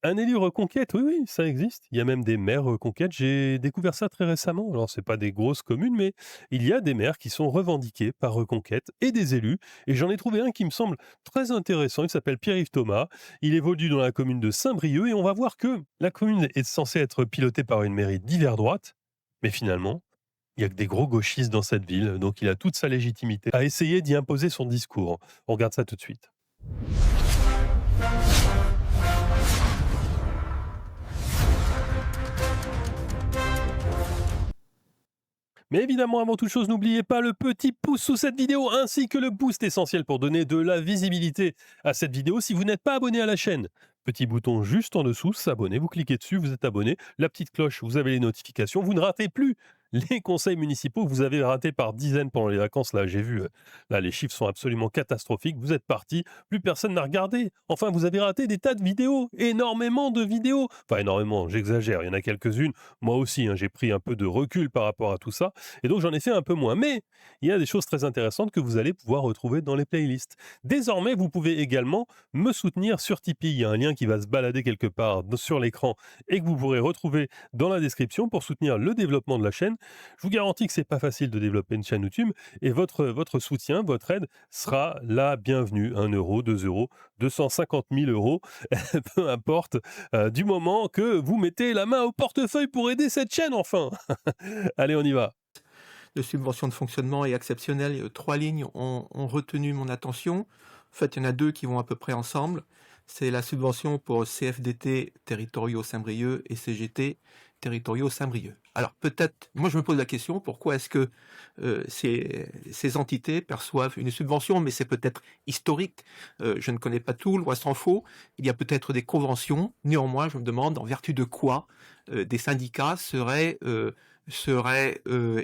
Un élu reconquête, oui, oui, ça existe. Il y a même des maires reconquête. J'ai découvert ça très récemment. Alors, c'est pas des grosses communes, mais il y a des maires qui sont revendiqués par reconquête et des élus. Et j'en ai trouvé un qui me semble très intéressant. Il s'appelle Pierre-Yves Thomas. Il évolue dans la commune de Saint-Brieuc et on va voir que la commune est censée être pilotée par une mairie d'hiver droite. Mais finalement, il y a que des gros gauchistes dans cette ville. Donc, il a toute sa légitimité à essayer d'y imposer son discours. On regarde ça tout de suite. Mais évidemment, avant toute chose, n'oubliez pas le petit pouce sous cette vidéo ainsi que le boost essentiel pour donner de la visibilité à cette vidéo si vous n'êtes pas abonné à la chaîne. Petit bouton juste en dessous, s'abonner, vous cliquez dessus, vous êtes abonné. La petite cloche, vous avez les notifications. Vous ne ratez plus les conseils municipaux que vous avez ratés par dizaines pendant les vacances. Là, j'ai vu, là, les chiffres sont absolument catastrophiques. Vous êtes parti, plus personne n'a regardé. Enfin, vous avez raté des tas de vidéos, énormément de vidéos. Enfin, énormément, j'exagère, il y en a quelques-unes. Moi aussi, hein, j'ai pris un peu de recul par rapport à tout ça. Et donc j'en ai fait un peu moins. Mais il y a des choses très intéressantes que vous allez pouvoir retrouver dans les playlists. Désormais, vous pouvez également me soutenir sur Tipeee. Il y a un lien qui va se balader quelque part sur l'écran et que vous pourrez retrouver dans la description pour soutenir le développement de la chaîne. Je vous garantis que c'est pas facile de développer une chaîne YouTube et votre soutien, votre aide sera la bienvenue. 1 euro, 2 euros, 250 000 euros, peu importe, du moment que vous mettez la main au portefeuille pour aider cette chaîne enfin. Allez, on y va. De subvention de fonctionnement est exceptionnel. 3 lignes ont retenu mon attention. En fait, il y en a 2 qui vont à peu près ensemble. C'est la subvention pour CFDT territoriaux Saint-Brieuc et CGT territoriaux Saint-Brieuc. Alors peut-être, moi je me pose la question, pourquoi est-ce que ces entités perçoivent une subvention, mais c'est peut-être historique. Je ne connais pas tout, loin s'en faut. Il y a peut-être des conventions. Néanmoins, je me demande en vertu de quoi des syndicats seraient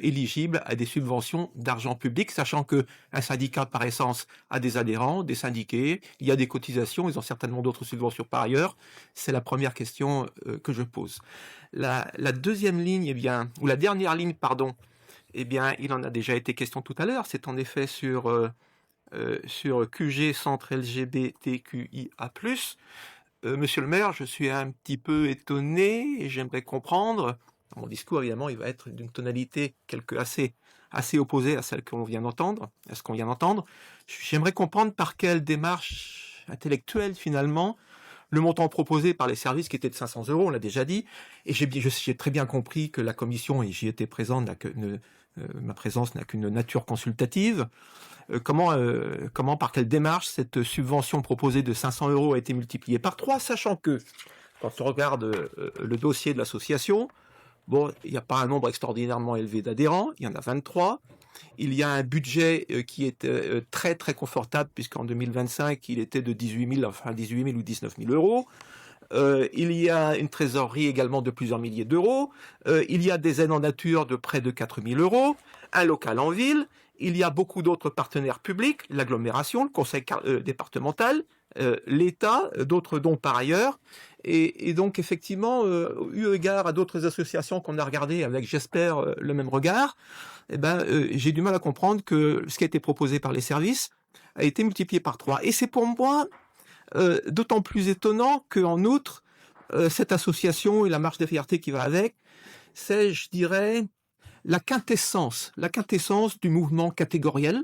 éligibles à des subventions d'argent public, sachant que un syndicat par essence a des adhérents, des syndiqués, il y a des cotisations, ils ont certainement d'autres subventions par ailleurs. C'est la première question que je pose. La deuxième ligne, eh bien, ou la dernière ligne, pardon, eh bien, il en a déjà été question tout à l'heure, c'est en effet sur QG, Centre LGBTQIA+. Monsieur le maire, je suis un petit peu étonné et j'aimerais comprendre. Mon discours, évidemment, il va être d'une tonalité assez opposée à celle qu'on vient d'entendre, à ce qu'on vient d'entendre. J'aimerais comprendre par quelle démarche intellectuelle, finalement, le montant proposé par les services qui était de 500 euros, on l'a déjà dit, et j'ai très bien compris que la commission, et j'y étais présent, ma présence n'a qu'une nature consultative. Comment, par quelle démarche cette subvention proposée de 500 euros a été multipliée par 3, sachant que, quand on regarde le dossier de l'association, bon, il n'y a pas un nombre extraordinairement élevé d'adhérents, il y en a 23. Il y a un budget qui est très très confortable, puisqu'en 2025, il était de 18 000 ou 19 000 euros. Il y a une trésorerie également de plusieurs milliers d'euros. Il y a des aides en nature de près de 4 000 euros. Un local en ville. Il y a beaucoup d'autres partenaires publics, l'agglomération, le conseil départemental, l'État, d'autres dons par ailleurs. Et donc, effectivement, eu égard à d'autres associations qu'on a regardées avec, j'espère, le même regard, eh ben, j'ai du mal à comprendre que ce qui a été proposé par les services a été multiplié par 3. Et c'est pour moi d'autant plus étonnant qu'en outre, cette association et la marche des fiertés qui va avec, c'est, je dirais, la quintessence du mouvement catégoriel,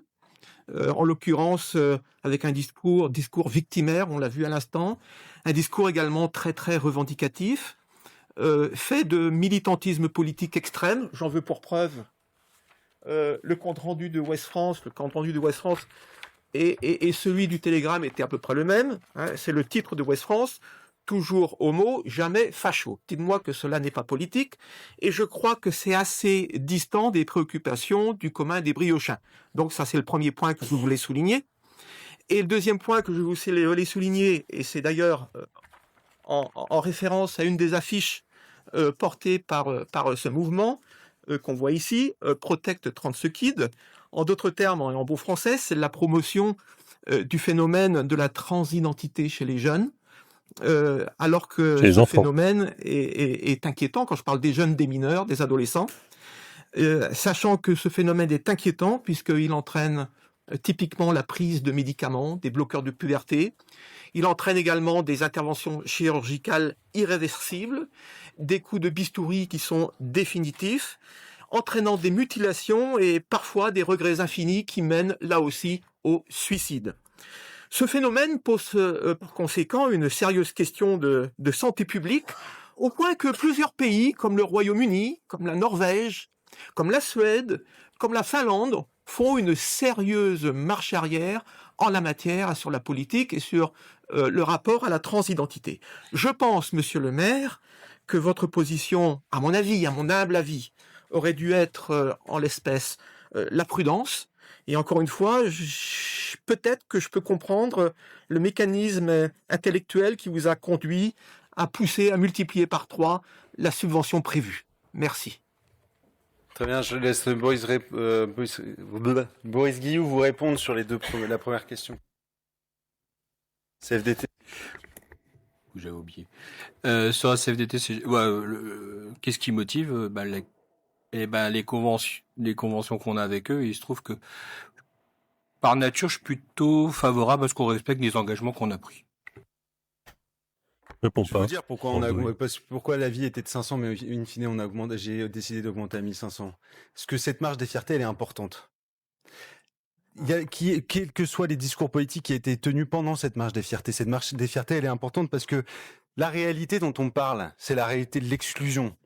en l'occurrence avec un discours victimaire, on l'a vu à l'instant, un discours également très très revendicatif, fait de militantisme politique extrême. J'en veux pour preuve le compte rendu de Ouest France, et celui du Télégramme était à peu près le même. Hein, c'est le titre de Ouest France. Toujours homo, jamais facho. Dites-moi que cela n'est pas politique, et je crois que c'est assez distant des préoccupations du commun des briochins. Donc ça, c'est le premier point que je voulais souligner. Et le deuxième point que je voulais souligner, et c'est d'ailleurs en référence à une des affiches portées par ce mouvement qu'on voit ici, Protect Trans Kid. En d'autres termes, en bon français, c'est la promotion du phénomène de la transidentité chez les jeunes. Alors que Chez les ce enfants. phénomène est inquiétant, quand je parle des jeunes, des mineurs, des adolescents, sachant que ce phénomène est inquiétant puisqu'il entraîne typiquement la prise de médicaments, des bloqueurs de puberté. Il entraîne également des interventions chirurgicales irréversibles, des coups de bistouri qui sont définitifs, entraînant des mutilations et parfois des regrets infinis qui mènent là aussi au suicide. Ce phénomène pose par conséquent une sérieuse question de santé publique, au point que plusieurs pays, comme le Royaume-Uni, comme la Norvège, comme la Suède, comme la Finlande, font une sérieuse marche arrière en la matière, sur la politique et sur le rapport à la transidentité. Je pense, monsieur le maire, que votre position, à mon avis, à mon humble avis, aurait dû être, en l'espèce, la prudence. Et encore une fois, peut-être que je peux comprendre le mécanisme intellectuel qui vous a conduit à pousser, à multiplier par 3 la subvention prévue. Merci. Très bien, je laisse Boris Guillou vous répondre sur la première question. CFDT. J'avais oublié. Sur la CFDT, qu'est-ce qui motive les conventions qu'on a avec eux. Et il se trouve que, par nature, je suis plutôt favorable à ce qu'on respecte les engagements qu'on a pris. Je peux vous dire pourquoi la vie était de 500, mais in fine, j'ai décidé d'augmenter à 1500. Parce que cette marche des fiertés, elle est importante. Quels que soient les discours politiques qui étaient tenus pendant cette marche des fiertés, cette marche des fiertés, elle est importante parce que la réalité dont on parle, c'est la réalité de l'exclusion.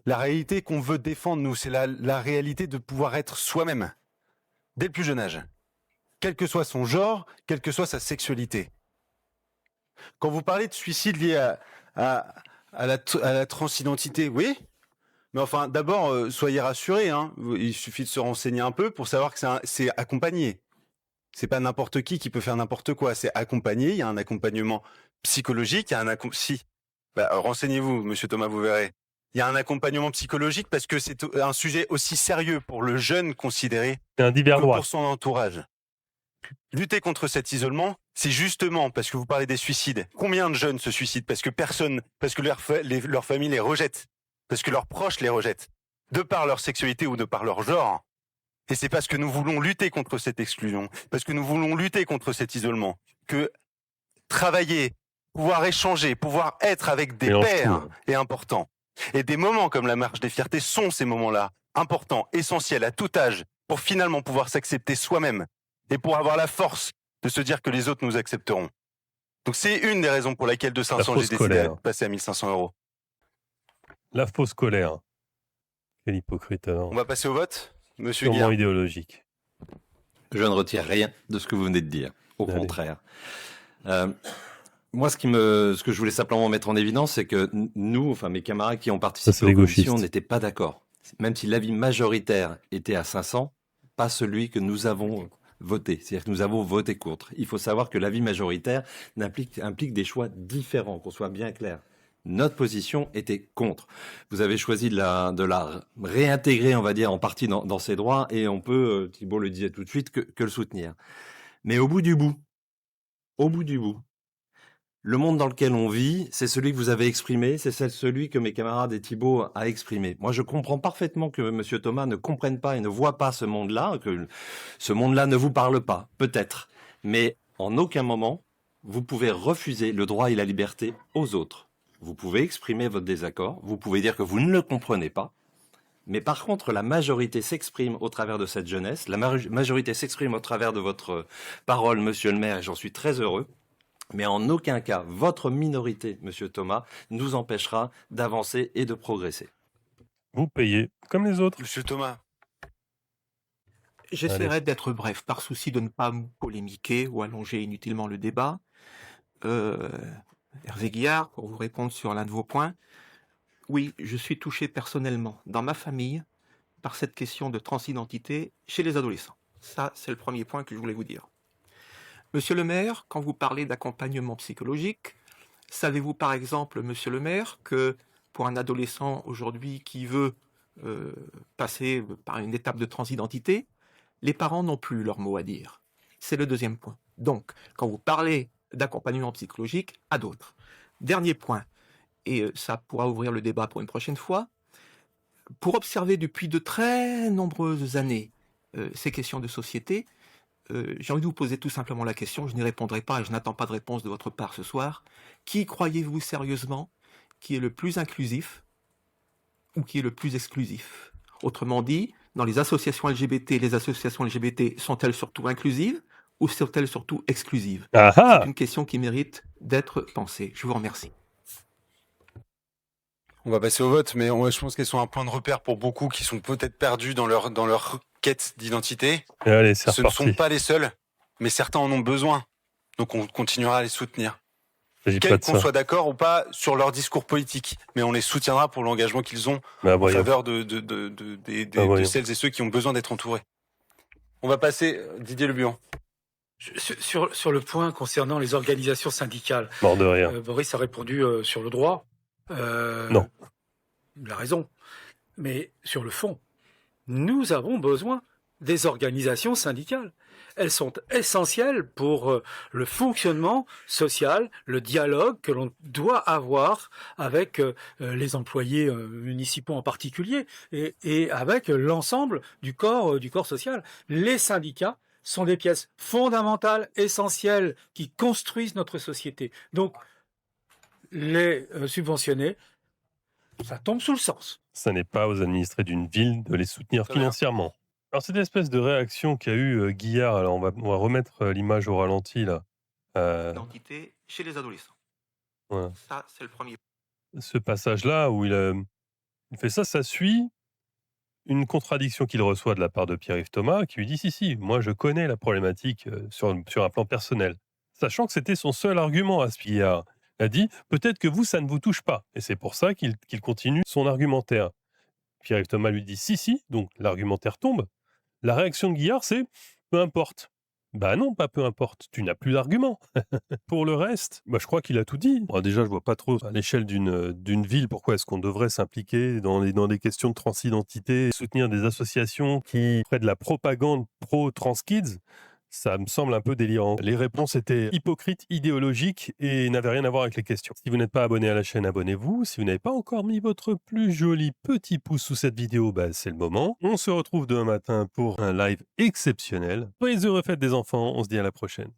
La réalité qu'on veut défendre, nous, c'est la réalité de pouvoir être soi-même, dès le plus jeune âge. Quel que soit son genre, quelle que soit sa sexualité. Quand vous parlez de suicide lié à la transidentité, oui. Mais enfin, d'abord, soyez rassurés. Il suffit de se renseigner un peu pour savoir que c'est accompagné. C'est pas n'importe qui peut faire n'importe quoi. C'est accompagné. Il y a un accompagnement psychologique. Renseignez-vous, Monsieur Thomas, vous verrez. Il y a un accompagnement psychologique parce que c'est un sujet aussi sérieux pour le jeune considéré que pour son entourage. Lutter contre cet isolement, c'est justement parce que vous parlez des suicides. Combien de jeunes se suicident parce que leur famille les rejette, parce que leurs proches les rejettent, de par leur sexualité ou de par leur genre. Et c'est parce que nous voulons lutter contre cette exclusion, parce que nous voulons lutter contre cet isolement, que travailler, pouvoir échanger, pouvoir être avec des pairs est important. Et des moments comme la marche des fiertés sont ces moments-là, importants, essentiels à tout âge, pour finalement pouvoir s'accepter soi-même et pour avoir la force de se dire que les autres nous accepteront. Donc c'est une des raisons pour laquelle de 500 j'ai décidé de passer à 1500 €. La fausse colère. Quel hypocrite alors. On va passer au vote, monsieur Guillaume. Idéologique. Je ne retire rien de ce que vous venez de dire. Au contraire. Moi, ce que je voulais simplement mettre en évidence, c'est que nous, enfin mes camarades qui ont participé aux commissions, n'étaient pas d'accord. Même si l'avis majoritaire était à 500, pas celui que nous avons voté. C'est-à-dire que nous avons voté contre. Il faut savoir que l'avis majoritaire implique des choix différents, qu'on soit bien clair. Notre position était contre. Vous avez choisi de la réintégrer, on va dire, en partie dans ses droits, et on peut, Thibault le disait tout de suite, que le soutenir. Mais au bout du bout, le monde dans lequel on vit, c'est celui que vous avez exprimé, c'est celui que mes camarades et Thibault a exprimé. Moi, je comprends parfaitement que Monsieur Thomas ne comprenne pas et ne voit pas ce monde-là, que ce monde-là ne vous parle pas, peut-être. Mais en aucun moment, vous pouvez refuser le droit et la liberté aux autres. Vous pouvez exprimer votre désaccord, vous pouvez dire que vous ne le comprenez pas, mais par contre, la majorité s'exprime au travers de cette jeunesse, la majorité s'exprime au travers de votre parole, Monsieur le maire, et j'en suis très heureux. Mais en aucun cas, votre minorité, Monsieur Thomas, nous empêchera d'avancer et de progresser. Vous payez comme les autres. Monsieur Thomas. J'essaierai d'être bref, par souci de ne pas polémiquer ou allonger inutilement le débat. Hervé Guillard, pour vous répondre sur l'un de vos points, oui, je suis touché personnellement, dans ma famille, par cette question de transidentité chez les adolescents. Ça, c'est le premier point que je voulais vous dire. Monsieur le maire, quand vous parlez d'accompagnement psychologique, savez-vous par exemple, monsieur le maire, que pour un adolescent aujourd'hui qui veut passer par une étape de transidentité, les parents n'ont plus leur mot à dire. C'est le deuxième point. Donc, quand vous parlez d'accompagnement psychologique, à d'autres. Dernier point, et ça pourra ouvrir le débat pour une prochaine fois, pour observer depuis de très nombreuses années ces questions de société, j'ai envie de vous poser tout simplement la question, je n'y répondrai pas et je n'attends pas de réponse de votre part ce soir. Qui croyez-vous sérieusement qui est le plus inclusif ou qui est le plus exclusif? Autrement dit, dans les associations LGBT sont-elles surtout inclusives ou sont-elles surtout exclusives? Ah C'est ah! une question qui mérite d'être pensée. Je vous remercie. On va passer au vote, mais je pense qu'elles sont un point de repère pour beaucoup qui sont peut-être perdus dans leur quête d'identité. Allez, c'est Ce ne sont reparti. pas les seuls, mais certains en ont besoin. Donc on continuera à les soutenir. Il s'agit pas de Qu'on ça. soit d'accord ou pas sur leur discours politique, mais on les soutiendra pour l'engagement qu'ils ont Bah, en voyons. faveur de voyons. celles et ceux qui ont besoin d'être entourés. On va passer Didier Le Buan. Sur le point concernant les organisations syndicales, Mort de rire. Boris a répondu sur le droit. Non. Il a raison. Mais sur le fond, nous avons besoin des organisations syndicales. Elles sont essentielles pour le fonctionnement social, le dialogue que l'on doit avoir avec les employés municipaux en particulier et avec l'ensemble du corps social. Les syndicats sont des pièces fondamentales, essentielles, qui construisent notre société. Donc, les subventionner, ça tombe sous le sens. Ça n'est pas aux administrés d'une ville de les soutenir Très bien. financièrement. Alors, cette espèce de réaction qu'a eu Guillard, alors on va remettre l'image au ralenti là. L'identité chez les adolescents. Voilà. Ça, c'est le premier. Ce passage-là où il fait ça, ça suit une contradiction qu'il reçoit de la part de Pierre-Yves Thomas, qui lui dit si, moi je connais la problématique sur un plan personnel. Sachant que c'était son seul argument à ce Guillard. Il a dit peut-être que vous, ça ne vous touche pas. Et c'est pour ça qu'il continue son argumentaire. Pierre-Yves Thomas lui dit si, donc l'argumentaire tombe. La réaction de Guillard, c'est peu importe. Bah non, pas peu importe, tu n'as plus d'argument. Pour le reste, je crois qu'il a tout dit. Bon, déjà, je vois pas trop à l'échelle d'une ville pourquoi est-ce qu'on devrait s'impliquer dans des questions de transidentité, soutenir des associations qui feraient de la propagande pro-trans-kids. Ça me semble un peu délirant. Les réponses étaient hypocrites, idéologiques et n'avaient rien à voir avec les questions. Si vous n'êtes pas abonné à la chaîne, abonnez-vous. Si vous n'avez pas encore mis votre plus joli petit pouce sous cette vidéo, c'est le moment. On se retrouve demain matin pour un live exceptionnel. Soyez heureux, faites des enfants. On se dit à la prochaine.